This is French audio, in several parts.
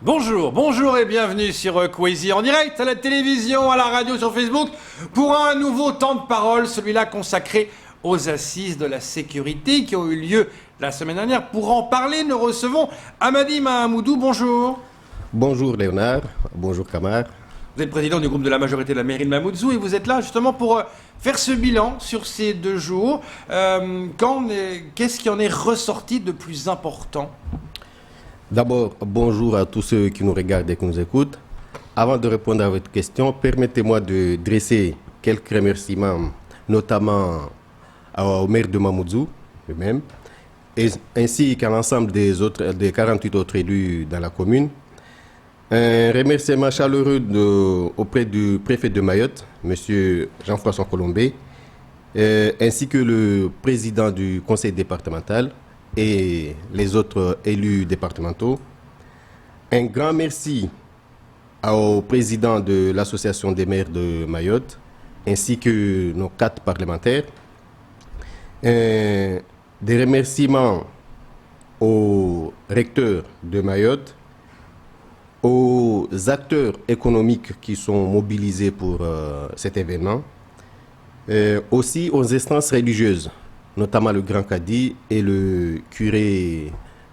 Bonjour, bonjour et bienvenue sur Kwesi en direct à la télévision, à la radio, sur Facebook pour un nouveau temps de parole, celui-là consacré aux assises de la sécurité qui ont eu lieu la semaine dernière. Pour en parler, nous recevons Hamadi Mahamoudou. Bonjour. Bonjour Léonard, bonjour Kamar. Vous êtes président du groupe de la majorité de la mairie de Mamoudzou et vous êtes là justement pour faire ce bilan sur ces 2 jours. Qu'est-ce qui en est ressorti de plus important ? D'abord, bonjour à tous ceux qui nous regardent et qui nous écoutent. Avant de répondre à votre question, permettez-moi de dresser quelques remerciements, notamment au maire de Mamoudzou lui-même, ainsi qu'à l'ensemble des 48 autres élus dans la commune. Un remerciement chaleureux auprès du préfet de Mayotte, M. Jean-François Colombé, ainsi que le président du conseil départemental et les autres élus départementaux. Un grand merci au président de l'association des maires de Mayotte, ainsi que nos 4 parlementaires. Des remerciements au recteur de Mayotte, aux acteurs économiques qui sont mobilisés pour cet événement, aussi aux instances religieuses, notamment le Grand Cadi et le curé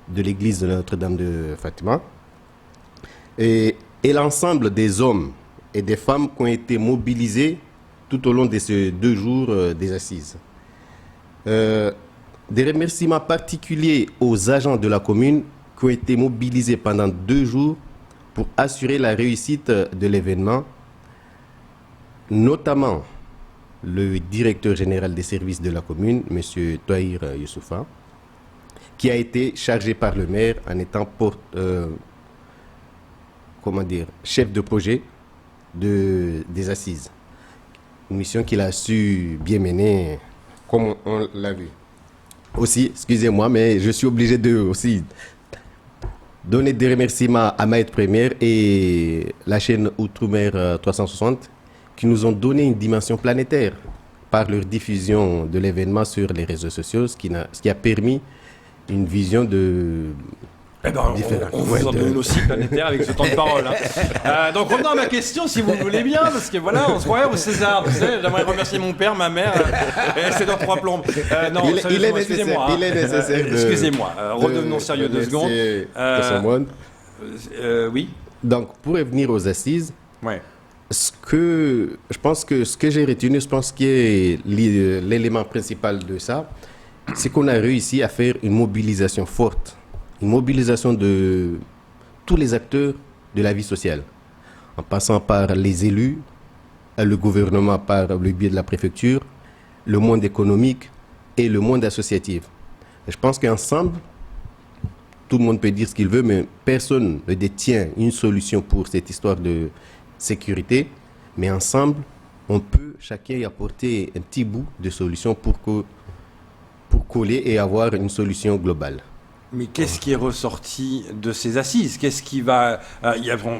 de l'église de Notre-Dame de Fatima, et l'ensemble des hommes et des femmes qui ont été mobilisés tout au long de ces 2 jours des assises. Des remerciements particuliers aux agents de la commune qui ont été mobilisés pendant 2 jours pour assurer la réussite de l'événement, notamment le directeur général des services de la commune, M. Touahir Youssoufa, qui a été chargé par le maire en étant chef de projet des assises. Une mission qu'il a su bien mener, comme on l'a vu. Aussi, excusez-moi, mais je suis obligé de aussi donner des remerciements à Mayotte Première et la chaîne Outre-mer 360 qui nous ont donné une dimension planétaire par leur diffusion de l'événement sur les réseaux sociaux, ce qui a permis une vision différente. On vous en donne aussi planétaire avec ce temps de parole. Donc revenons à ma question, si vous le voulez bien, parce que voilà, on se croirait au César. Vous savez, j'aimerais remercier mon père, ma mère, et c'est dans 3 plombes. Non, il est nécessaire. Excusez-moi, redevenons sérieux 2 secondes. Oui. Donc, pour revenir aux assises, ouais. Ce que j'ai retenu, je pense que l'élément principal de ça, c'est qu'on a réussi à faire une mobilisation forte, une mobilisation de tous les acteurs de la vie sociale, en passant par les élus, le gouvernement par le biais de la préfecture, le monde économique et le monde associatif. Et je pense qu'ensemble, tout le monde peut dire ce qu'il veut, mais personne ne détient une solution pour cette histoire de sécurité, mais ensemble, on peut chacun y apporter un petit bout de solution pour coller et avoir une solution globale. Mais qu'est-ce qui est ressorti de ces assises ? Qu'est-ce qui va...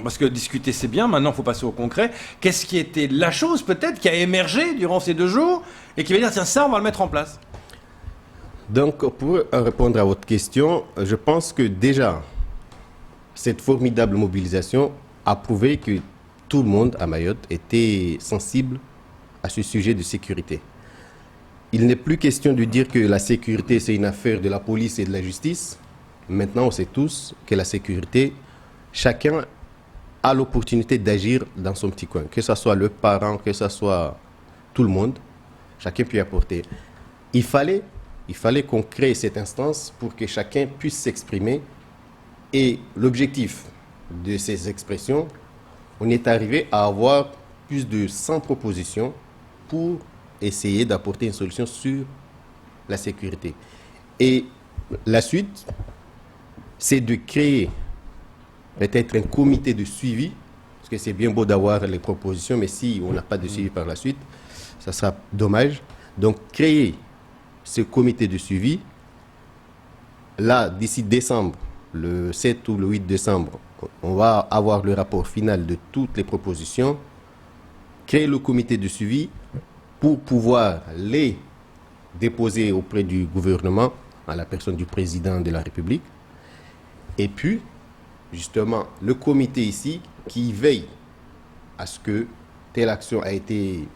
parce que discuter c'est bien, maintenant il faut passer au concret. Qu'est-ce qui était la chose peut-être qui a émergé durant ces 2 jours et qui va dire tiens ça on va le mettre en place ? Donc pour répondre à votre question, je pense que déjà cette formidable mobilisation a prouvé que tout le monde à Mayotte était sensible à ce sujet de sécurité. Il n'est plus question de dire que la sécurité, c'est une affaire de la police et de la justice. Maintenant, on sait tous que la sécurité, chacun a l'opportunité d'agir dans son petit coin. Que ce soit le parent, que ce soit tout le monde, chacun peut y apporter. Il fallait qu'on crée cette instance pour que chacun puisse s'exprimer. Et l'objectif de ces expressions, on est arrivé à avoir plus de 100 propositions pour essayer d'apporter une solution sur la sécurité. Et la suite, c'est de créer peut-être un comité de suivi, parce que c'est bien beau d'avoir les propositions, mais si on n'a pas de suivi par la suite, ça sera dommage. Donc, créer ce comité de suivi, là, d'ici décembre, le 7 ou le 8 décembre, on va avoir le rapport final de toutes les propositions, créer le comité de suivi pour pouvoir les déposer auprès du gouvernement, à la personne du président de la République, et puis justement le comité ici qui veille à ce que telle action a été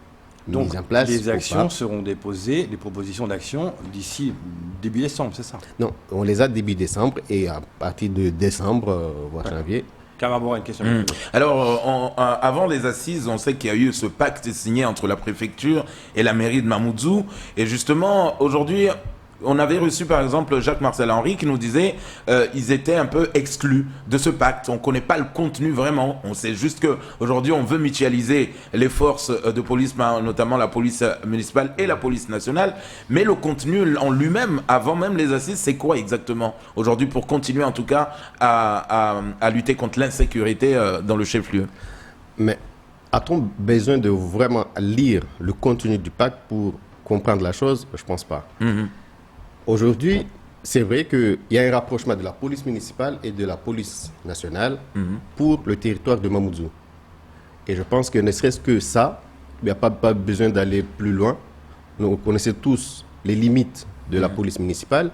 Donc, mise en place. les actions seront déposées, les propositions d'action, d'ici début décembre, c'est ça? Non, on les a début décembre et à partir de décembre, voire janvier. Camara, une question. Alors, avant les assises, on sait qu'il y a eu ce pacte signé entre la préfecture et la mairie de Mamoudzou. Et justement, aujourd'hui, on avait reçu par exemple Jacques-Marcel Henry qui nous disait ils étaient un peu exclus de ce pacte. On ne connaît pas le contenu vraiment. On sait juste qu'aujourd'hui, on veut mutualiser les forces de police, notamment la police municipale et la police nationale. Mais le contenu en lui-même, avant même les assises, c'est quoi exactement aujourd'hui pour continuer en tout cas à lutter contre l'insécurité dans le chef-lieu? Mais a-t-on besoin de vraiment lire le contenu du pacte pour comprendre la chose? Je ne pense pas. Aujourd'hui, c'est vrai qu'il y a un rapprochement de la police municipale et de la police nationale pour le territoire de Mamoudzou. Et je pense que ne serait-ce que ça, il n'y a pas besoin d'aller plus loin. Nous connaissons tous les limites de la police municipale.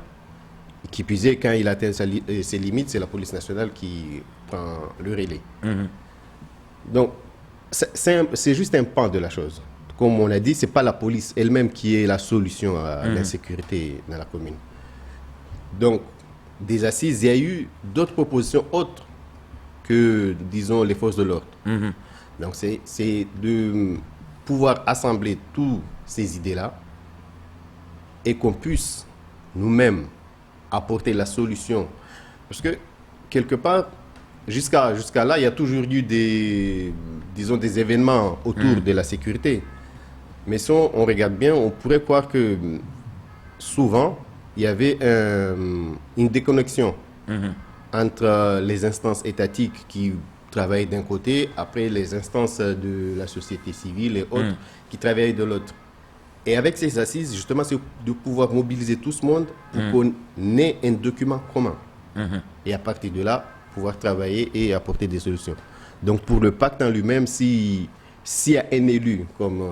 Qui puisait, quand il atteint ses limites, c'est la police nationale qui prend le relais. Donc, c'est juste un pan de la chose. Comme on a dit, ce n'est pas la police elle-même qui est la solution à l'insécurité dans la commune. Donc, des assises, il y a eu d'autres propositions autres que, disons, les forces de l'ordre. Donc, c'est de pouvoir assembler toutes ces idées-là et qu'on puisse nous-mêmes apporter la solution. Parce que, quelque part, jusqu'à là, il y a toujours eu des événements autour de la sécurité. Mais si on regarde bien, on pourrait croire que souvent, il y avait une déconnexion entre les instances étatiques qui travaillent d'un côté, après les instances de la société civile et autres qui travaillent de l'autre. Et avec ces assises, justement, c'est de pouvoir mobiliser tout ce monde pour qu'on ait un document commun. Et à partir de là, pouvoir travailler et apporter des solutions. Donc pour le pacte en lui-même, s'il y a un élu, comme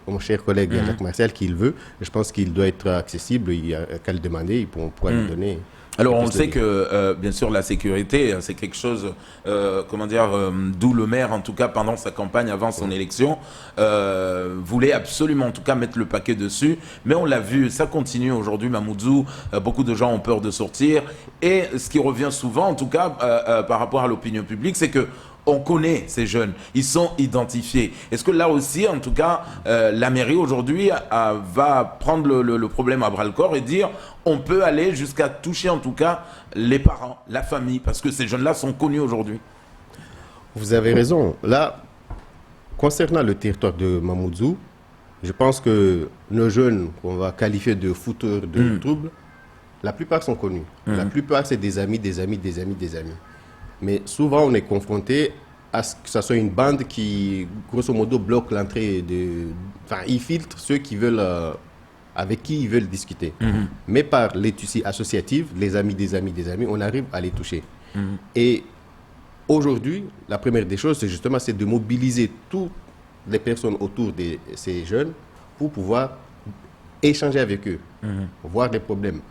mon cher collègue Jacques Marcel, qui le veut, je pense qu'il doit être accessible, il n'y a qu'à le demander, on pourra lui donner. Alors on sait que, bien sûr, la sécurité, c'est quelque chose, d'où le maire, en tout cas pendant sa campagne, avant son élection, voulait absolument, en tout cas, mettre le paquet dessus. Mais on l'a vu, ça continue aujourd'hui, Mamoudzou, beaucoup de gens ont peur de sortir. Et ce qui revient souvent, en tout cas, par rapport à l'opinion publique, c'est que on connaît ces jeunes, ils sont identifiés. Est-ce que là aussi, en tout cas, la mairie aujourd'hui va prendre le problème à bras-le-corps et dire on peut aller jusqu'à toucher en tout cas les parents, la famille, parce que ces jeunes-là sont connus aujourd'hui? Vous avez raison. Là, concernant le territoire de Mamoudzou, je pense que nos jeunes, qu'on va qualifier de fouteurs de troubles, la plupart sont connus. La plupart, c'est des amis, des amis, des amis, des amis. Mais souvent, on est confronté à ce que ce soit une bande qui, grosso modo, bloque l'entrée Enfin, ils filtrent ceux qui veulent, avec qui ils veulent discuter. Mais par les tissus associatifs, les amis des amis des amis, on arrive à les toucher. Et aujourd'hui, la première des choses, c'est justement de mobiliser toutes les personnes autour de ces jeunes pour pouvoir échanger avec eux, voir des problèmes.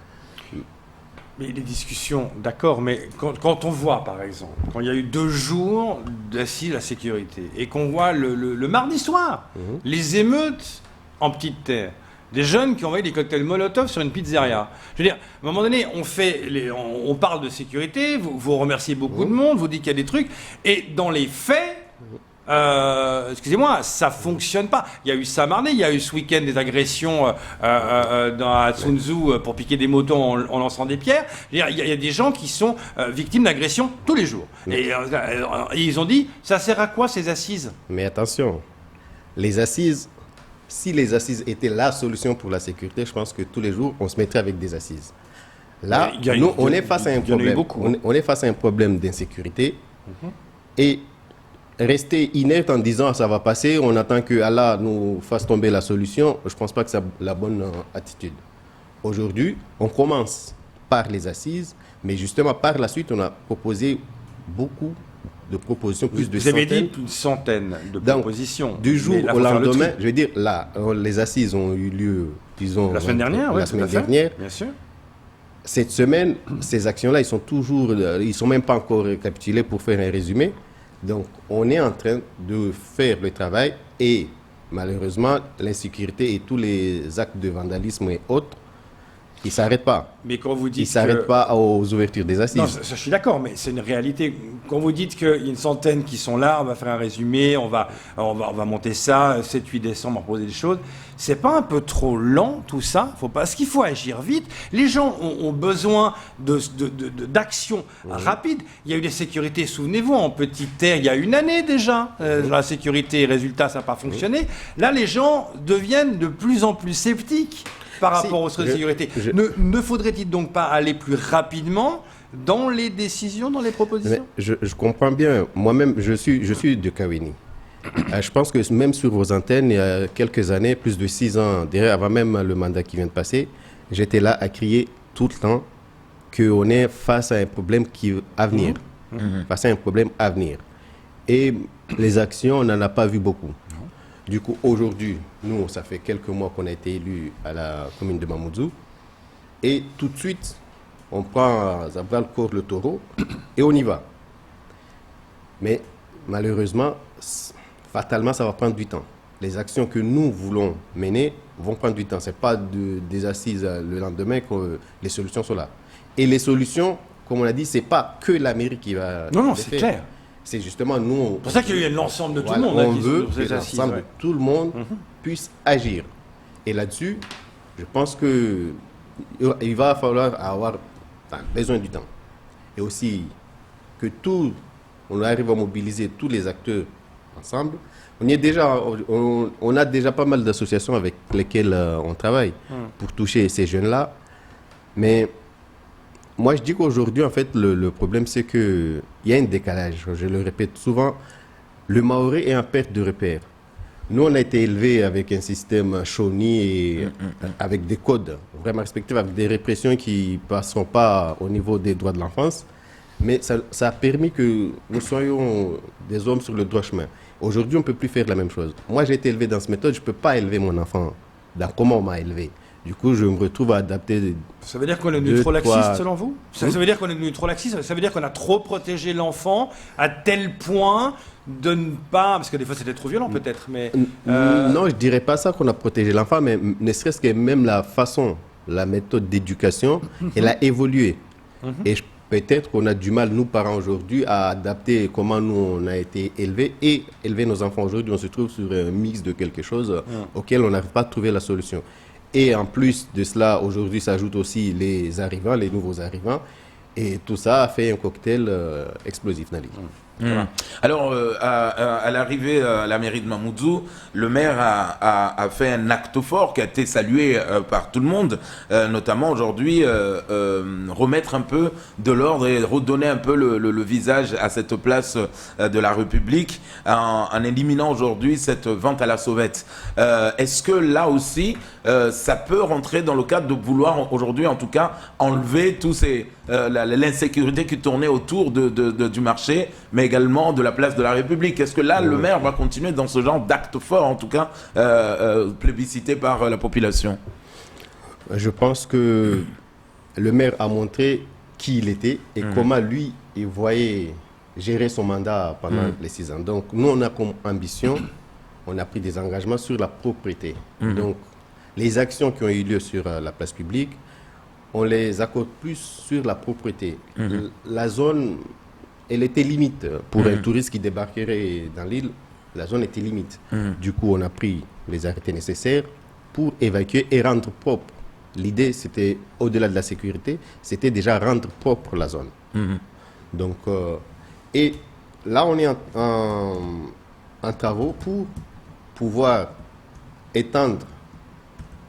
Mais les discussions, d'accord, mais quand on voit, par exemple, quand il y a eu 2 jours d'assises à la sécurité, et qu'on voit le mardi soir, les émeutes en petite terre, des jeunes qui ont envoyé des cocktails Molotov sur une pizzeria. Je veux dire, à un moment donné, on parle de sécurité, vous remerciez beaucoup de monde, vous dites qu'il y a des trucs, et dans les faits, excusez-moi, ça fonctionne pas. Il y a eu ça mardi, il y a eu ce week-end des agressions à Tsunzu pour piquer des motos en lançant des pierres. Il y a des gens qui sont victimes d'agressions tous les jours. Et ils ont dit, ça sert à quoi ces assises? Mais attention, les assises, si les assises étaient la solution pour la sécurité, je pense que tous les jours, on se mettrait avec des assises. Là, nous, on est face à un problème. On est face à un problème d'insécurité. Et rester inerte en disant ça va passer, on attend que Allah nous fasse tomber la solution, je ne pense pas que c'est la bonne attitude. Aujourd'hui, on commence par les assises, mais justement par la suite, on a proposé beaucoup de propositions, plus de centaines. Vous avez dit une centaine de propositions. Donc, du jour au lendemain, je veux dire, là, les assises ont eu lieu, disons, la semaine dernière, la semaine dernière. Bien sûr. cette semaine, ces actions-là, ils sont même pas encore récapitulés pour faire un résumé. Donc, on est en train de faire le travail et malheureusement, l'insécurité et tous les actes de vandalisme et autres, ils ne s'arrêtent pas. Mais quand vous dites ils ne s'arrêtent pas aux ouvertures des assises. Non, ça, je suis d'accord, mais c'est une réalité. Quand vous dites qu'il y a une centaine qui sont là, on va faire un résumé, on va monter ça, 7-8 décembre, on va poser des choses. C'est pas un peu trop lent, tout ça? Parce qu'il faut agir vite. Les gens ont besoin d'actions rapides. Il y a eu des sécurités, souvenez-vous, en Petite Terre, il y a une année déjà, la sécurité, résultat, ça n'a pas fonctionné. Là, les gens deviennent de plus en plus sceptiques par rapport aux sécurités. Ne faudrait-il donc pas aller plus rapidement dans les décisions, dans les propositions? Je comprends bien. Moi-même, je suis de Kawini. Je pense que même sur vos antennes, il y a quelques années, plus de 6 ans, avant même le mandat qui vient de passer, j'étais là à crier tout le temps qu'on est face à un problème à venir. Face à un problème à venir. Et les actions, on n'en a pas vu beaucoup. Du coup, aujourd'hui, nous, ça fait quelques mois qu'on a été élus à la commune de Mamoudzou. Et tout de suite, on prend à bras le corps le taureau et on y va. Mais malheureusement, fatalement, ça va prendre du temps. Les actions que nous voulons mener vont prendre du temps. Ce n'est pas des assises le lendemain que les solutions sont là. Et les solutions, comme on a dit, ce n'est pas que la mairie qui va... Non, c'est clair. C'est justement nous... C'est pour ça qu'il y a eu l'ensemble de tout le monde. On veut que l'ensemble de tout le monde puisse agir. Et là-dessus, je pense qu'il va falloir avoir besoin du temps. Et aussi que on arrive à mobiliser tous les acteurs ensemble. On a déjà pas mal d'associations avec lesquelles on travaille pour toucher ces jeunes-là. Mais moi, je dis qu'aujourd'hui, en fait, le problème, c'est qu'il y a un décalage. Je le répète souvent, le Maoré est en perte de repère. Nous, on a été élevés avec un système Shawnee et avec des codes vraiment respectifs, avec des répressions qui ne passeront pas au niveau des droits de l'enfance. Mais ça a permis que nous soyons des hommes sur le droit chemin. Aujourd'hui, on ne peut plus faire la même chose. Moi, j'ai été élevé dans cette méthode, je ne peux pas élever mon enfant dans comment on m'a élevé. Du coup, je me retrouve à adapter. Ça veut dire qu'on est devenu trop laxiste, selon vous? Ça veut dire qu'on est devenu trop laxiste? Ça veut dire qu'on a trop protégé l'enfant à tel point de ne pas... Parce que des fois, c'était trop violent, peut-être, mais... Non, je ne dirais pas ça qu'on a protégé l'enfant, mais ne serait-ce que même la façon, la méthode d'éducation, elle a évolué. Et peut-être qu'on a du mal, nous, parents, aujourd'hui, à adapter comment nous, on a été élevés. Et élever nos enfants aujourd'hui, on se trouve sur un mix de quelque chose auquel on n'arrive pas à trouver la solution. Et en plus de cela, aujourd'hui, s'ajoutent aussi les arrivants, les nouveaux arrivants. Et tout ça a fait un cocktail explosif, Nali. Alors, à l'arrivée à la mairie de Mamoudzou, le maire a fait un acte fort qui a été salué par tout le monde, notamment aujourd'hui remettre un peu de l'ordre et redonner un peu le visage à cette place de la République en éliminant aujourd'hui cette vente à la sauvette. Est-ce que là aussi, ça peut rentrer dans le cadre de vouloir aujourd'hui, en tout cas, enlever tous l'insécurité qui tournait autour du marché, mais également de la place de la République? Est-ce que là, le maire va continuer dans ce genre d'acte fort, en tout cas, plébiscité par la population? Je pense que le maire a montré qui il était et comment lui, il voyait gérer son mandat pendant les 6 ans. Donc, nous, on a comme ambition, on a pris des engagements sur la propriété. Donc, les actions qui ont eu lieu sur la place publique, on les accorde plus sur la propriété. La zone, elle était limite. Pour un touriste qui débarquerait dans l'île, la zone était limite. Du coup, on a pris les arrêtés nécessaires pour évacuer et rendre propre. L'idée, c'était, au-delà de la sécurité, c'était déjà rendre propre la zone. Donc, et là, on est en travaux pour pouvoir étendre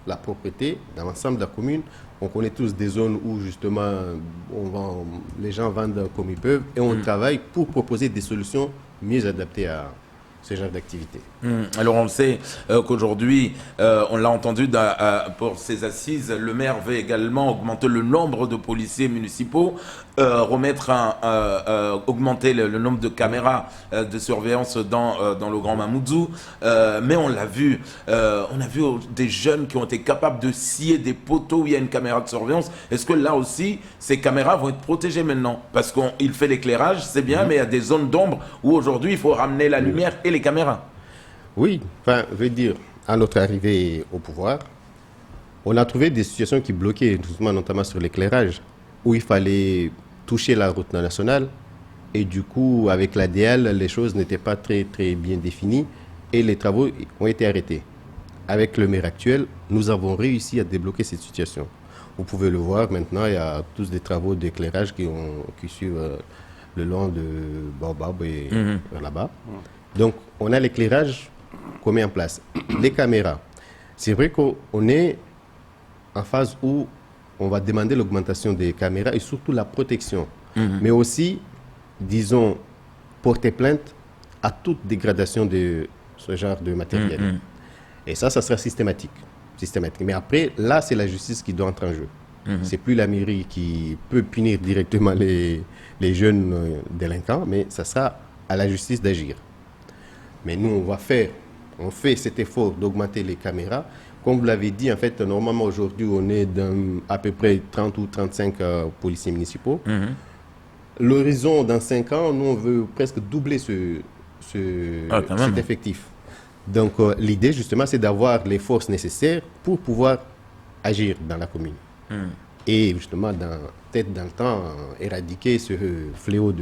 la propriété dans l'ensemble de la commune. On connaît tous des zones où justement les gens vendent comme ils peuvent et on travaille pour proposer des solutions mieux adaptées à ce genre d'activité. Alors on le sait qu'aujourd'hui, on l'a entendu pour ces assises, le maire veut également augmenter le nombre de policiers municipaux, augmenter le nombre de caméras de surveillance dans le Grand Mamoudzou. Mais on l'a vu, on a vu des jeunes qui ont été capables de scier des poteaux où il y a une caméra de surveillance. Est-ce que là aussi, ces caméras vont être protégées maintenant? Parce qu'il fait l'éclairage, c'est bien, mais il y a des zones d'ombre où aujourd'hui il faut ramener la lumière et les caméras. Oui, enfin, je veux dire, à notre arrivée au pouvoir, on a trouvé des situations qui bloquaient, justement, notamment sur l'éclairage, où il fallait toucher la route nationale. Et du coup, avec l'ADL, les choses n'étaient pas très, très bien définies et les travaux ont été arrêtés. Avec le maire actuel, nous avons réussi à débloquer cette situation. Vous pouvez le voir maintenant, il y a tous des travaux d'éclairage qui suivent le long de Baobab et là-bas. Donc, on a l'éclairage qu'on met en place. Les caméras. C'est vrai qu'on est en phase où on va demander l'augmentation des caméras et surtout la protection. Mais aussi, disons, porter plainte à toute dégradation de ce genre de matériel. Et ça sera systématique. Mais après, là, c'est la justice qui doit entrer en jeu. C'est plus la mairie qui peut punir directement les jeunes délinquants, mais ça sera à la justice d'agir. Mais nous, on fait cet effort d'augmenter les caméras. Comme vous l'avez dit, en fait, normalement, aujourd'hui, on est à peu près 30 ou 35 policiers municipaux. L'horizon, dans 5 ans, nous, on veut presque doubler cet effectif. Donc, l'idée, justement, c'est d'avoir les forces nécessaires pour pouvoir agir dans la commune. Et, justement, peut-être dans le temps, éradiquer ce fléau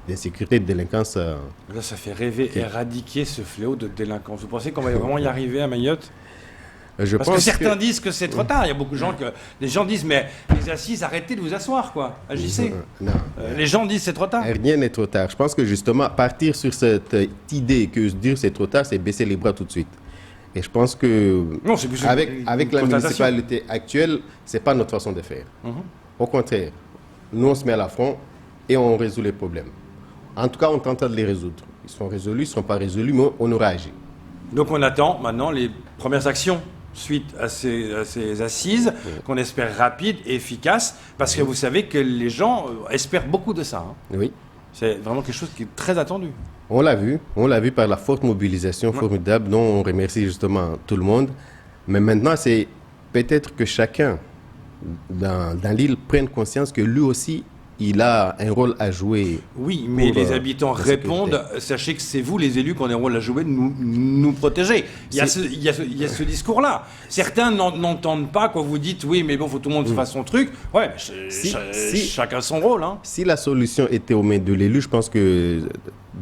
d'insécurité, de délinquance. Là, ça fait rêver, éradiquer ce fléau de délinquance. Vous pensez qu'on va vraiment y arriver à Mayotte? Parce que certains disent que c'est trop tard. Il y a beaucoup de gens les gens disent, mais les assises, arrêtez de vous asseoir, quoi. Agissez. Non. Les gens disent c'est trop tard. Rien n'est trop tard. Je pense que justement, partir sur cette idée que dire c'est trop tard, c'est baisser les bras tout de suite. Et je pense que non, c'est plus avec la municipalité actuelle, c'est pas notre façon de faire. Au contraire, nous on se met à l'affront et on résout les problèmes. En tout cas, on tente de les résoudre. Ils sont résolus, ils ne seront pas résolus, mais on aura agi. Donc on attend maintenant les premières actions suite à ces assises, qu'on espère rapides et efficaces, parce que vous savez que les gens espèrent beaucoup de ça. Oui. C'est vraiment quelque chose qui est très attendu. On l'a vu par la forte mobilisation formidable dont on remercie justement tout le monde. Mais maintenant, c'est peut-être que chacun dans l'île prenne conscience que lui aussi, il a un rôle à jouer. Oui, mais les habitants répondent, sachez que c'est vous, les élus, qui ont un rôle à jouer de nous protéger. Il y a ce discours-là. Certains n'entendent pas quand vous dites, oui, mais bon, il faut que tout le monde fasse son truc. Ouais, chacun son rôle. Hein. Si la solution était aux mains de l'élu, je pense que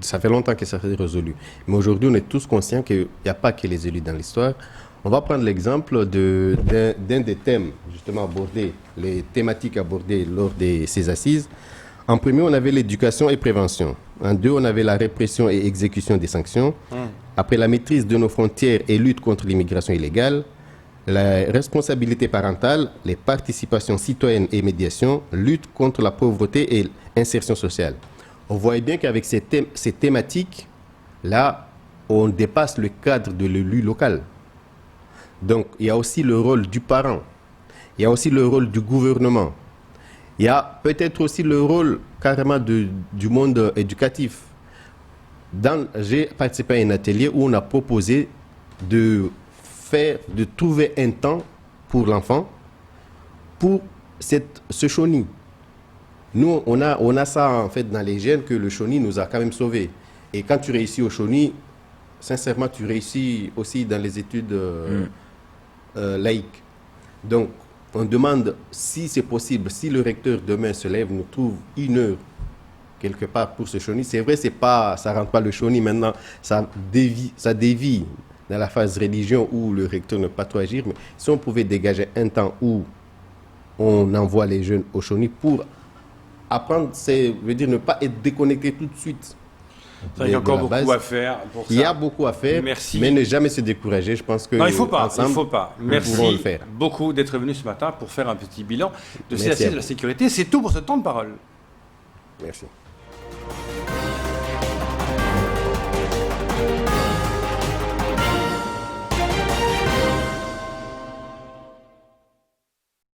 ça fait longtemps que ça serait résolu. Mais aujourd'hui, on est tous conscients qu'il n'y a pas que les élus dans l'histoire. On va prendre l'exemple d'un des thèmes justement abordés, les thématiques abordées lors de ces assises. En premier, on avait l'éducation et prévention. En deux, on avait la répression et exécution des sanctions. Après, la maîtrise de nos frontières et lutte contre l'immigration illégale. La responsabilité parentale, les participations citoyennes et médiation, lutte contre la pauvreté et l'insertion sociale. On voit bien qu'avec ces thématiques, là, on dépasse le cadre de l'élu local. Donc, il y a aussi le rôle du parent. Il y a aussi le rôle du gouvernement. Il y a peut-être aussi le rôle carrément du monde éducatif. J'ai participé à un atelier où on a proposé de trouver un temps pour l'enfant pour ce chenille. Nous, on a ça en fait dans les gènes que le chenille nous a quand même sauvés. Et quand tu réussis au chenille, sincèrement, tu réussis aussi dans les études laïques. Donc, on demande si c'est possible, si le recteur demain se lève, nous trouve 1 heure quelque part pour ce chenille. C'est vrai, ça ne rentre pas le chenille maintenant, ça dévie dans la phase religion où le recteur ne peut pas trop agir. Mais si on pouvait dégager un temps où on envoie les jeunes au chenille pour apprendre, veut dire ne pas être déconnecté tout de suite. Il y a encore beaucoup à faire pour ça. Il y a beaucoup à faire, mais ne jamais se décourager. Je pense que non, il ne faut pas. Merci faire. beaucoup d'être venu ce matin pour faire un petit bilan de ces assises de la sécurité. C'est tout pour ce temps de parole. Merci.